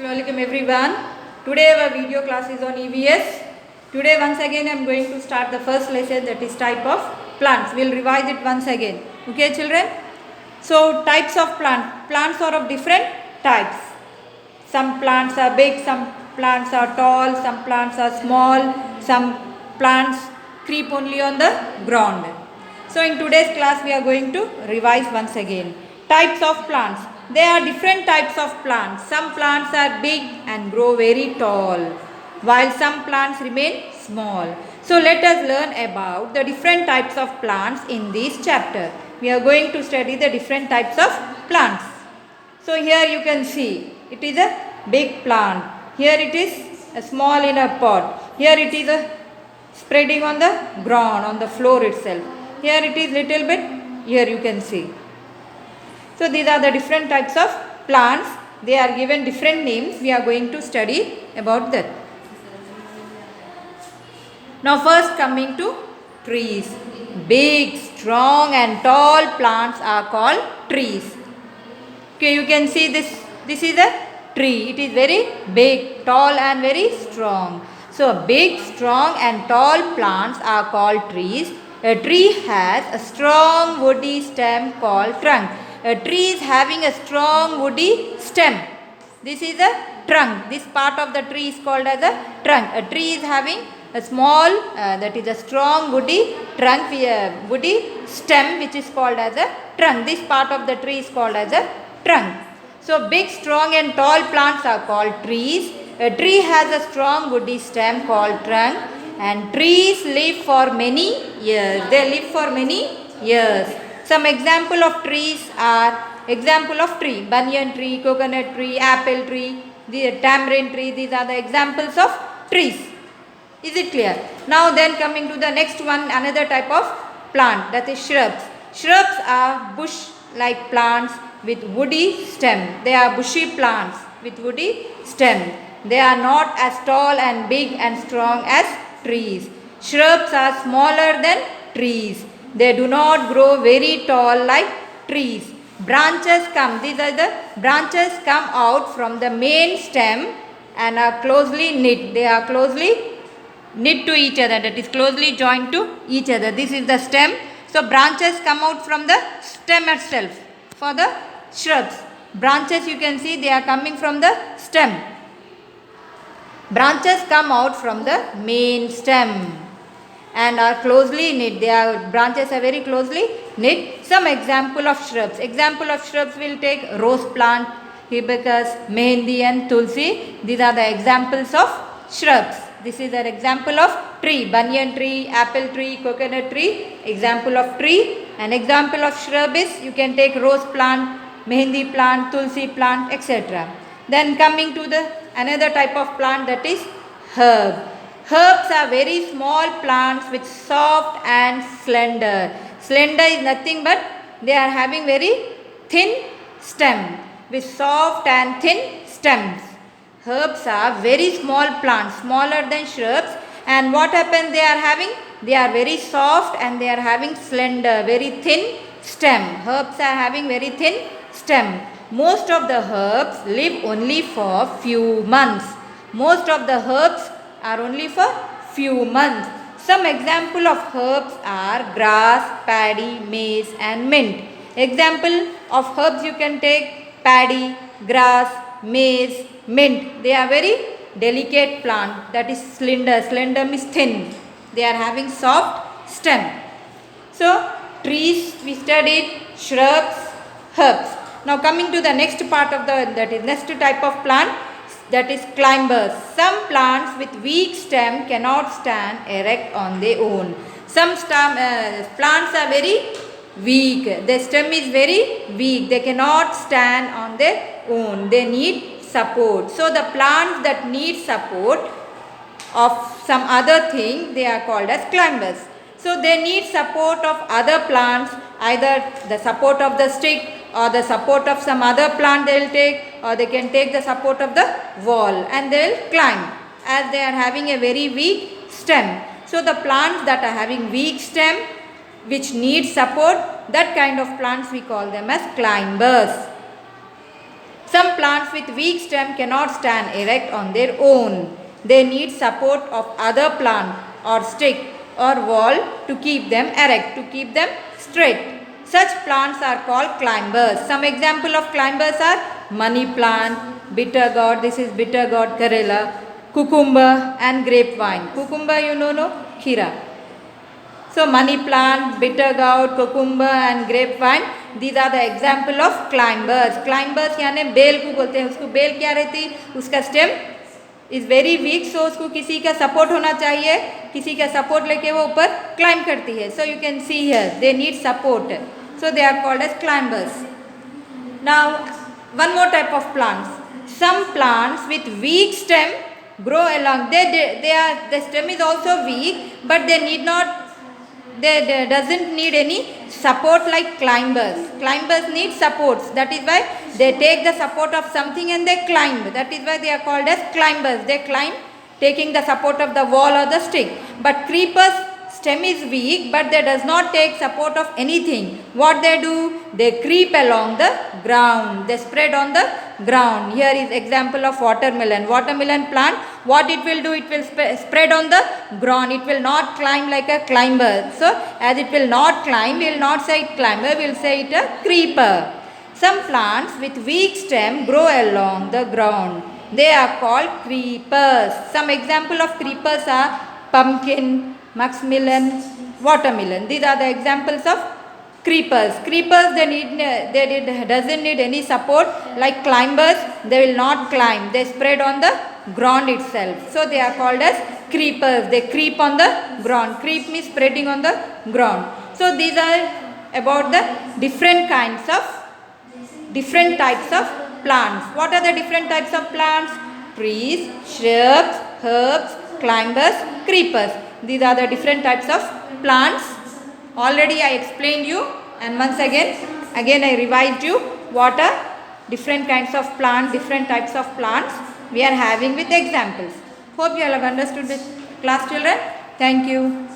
Welcome everyone. Today our video class is on EVS. Today once again I am going to start the first lesson, that is type of plants. We will revise it once again. Okay children? So types of plants. Plants are of different types. Some plants are big, some plants are tall, some plants are small, some plants creep only on the ground. So in today's class we are going to revise once again. Types of plants. There are different types of plants. Some plants are big and grow very tall, while some plants remain small. So let us learn about the different types of plants in this chapter. We are going to study the different types of plants. So here you can see it is a big plant. Here it is a small in a pot. Here it is a spreading on the ground, on the floor itself. Here it is little bit. Here you can see. So these are the different types of plants. They are given different names. We are going to study about that. Now first coming to trees. Big, strong and tall plants are called trees. Okay, you can see this. This is a tree. It is very big, tall and very strong. So big, strong and tall plants are called trees. A tree has a strong woody stem called trunk. A tree is having a strong woody stem. This is a trunk. This part of the tree is called as a trunk. A tree is having a small, that is a strong woody trunk, woody stem, which is called as a trunk. This part of the tree is called as a trunk. So big, strong and tall plants are called trees. A tree has a strong woody stem called trunk, and trees live for many years. They live for many years. Some example of trees are banyan tree, coconut tree, apple tree, the tamarind tree. These are the examples of trees. Is it clear? Now then coming to the next one, another type of plant, that is shrubs. Shrubs are bush like plants with woody stem. They are bushy plants with woody stem. They are not as tall and big and strong as trees. Shrubs are smaller than trees. They do not grow very tall like trees. Branches come, these are the branches come out from the main stem and are closely knit. They are closely knit to each other, that is closely joined to each other. This is the stem. So branches come out from the stem itself for the shrubs. Branches you can see, they are coming from the stem. Branches come out from the main stem and are closely knit. Branches are very closely knit. Some example of shrubs. Example of shrubs will take rose plant, hibiscus, mehendi and tulsi. These are the examples of shrubs. This is an example of tree. Banyan tree, apple tree, coconut tree. Example of tree. An example of shrub is, you can take rose plant, mehendi plant, tulsi plant, etc. Then coming to the another type of plant, that is herb. Herbs are very small plants which soft and slender. Slender is nothing but they are having very thin stem with soft and thin stems. Herbs are very small plants, smaller than shrubs, and what happens, they are very soft and they are having slender, very thin stem. Herbs are having very thin stem. Most of the herbs live only for few months. Most of the herbs are only for few months. Some example of herbs are grass, paddy, maize and mint. Example of herbs you can take paddy, grass, maize, mint. They are very delicate plant, that is slender. Slender means thin. They are having soft stem. So trees we studied, shrubs, herbs. Now coming to the next part of next type of plant, that is climbers. Some plants with weak stem cannot stand erect on their own. Some plants are very weak. The stem is very weak. They cannot stand on their own. They need support. So the plants that need support of some other thing, they are called as climbers. So they need support of other plants, either the support of the stick or the support of some other plant they will take, or they can take the support of the wall and they will climb as they are having a very weak stem. So the plants that are having weak stem which need support, that kind of plants we call them as climbers. Some plants with weak stem cannot stand erect on their own. They need support of other plant or stick or wall to keep them erect, to keep them straight. Such plants are called climbers. Some example of climbers are money plant, bitter gourd, this is bitter gourd Kerala, cucumber and grapevine. Cucumber you know, no? Khira. So money plant, bitter gourd, cucumber and grapevine, these are the example of climbers. Climbers यानी bell को बोलते हैं, उसको bell क्या रहती, उसका stem is very weak, सो उसको किसी का सपोर्ट होना चाहिए, किसी का सपोर्ट लेके वो ऊपर क्लाइंब करती है. So you can see here they need support, so they are called as climbers. Now one more type of plants. Some plants with weak stem grow along. The stem is also weak, but they need not. They doesn't need any support like climbers. Climbers need supports. That is why they take the support of something and they climb. That is why they are called as climbers. They climb taking the support of the wall or the stick. But creepers stem is weak, but they does not take support of anything. What they do? They creep along the ground. They spread on the ground. Here is example of watermelon. Watermelon plant, what it will do? It will spread on the ground. It will not climb like a climber. So as it will not climb, we will not say it climber, we will say it a creeper. Some plants with weak stem grow along the ground. They are called creepers. Some example of creepers are pumpkin, muskmelon, watermelon. These are the examples of creepers. Creepers doesn't need any support like climbers. They will not climb. They spread on the ground itself. So they are called as creepers. They creep on the ground. Creep means spreading on the ground. So these are about the different types of plants. What are the different types of plants? Trees, shrubs, herbs, climbers, creepers. These are the different types of plants. Already I explained you, and once again I revised you what are different kinds of plants, different types of plants we are having with examples. Hope you all have understood this class, children. Thank you.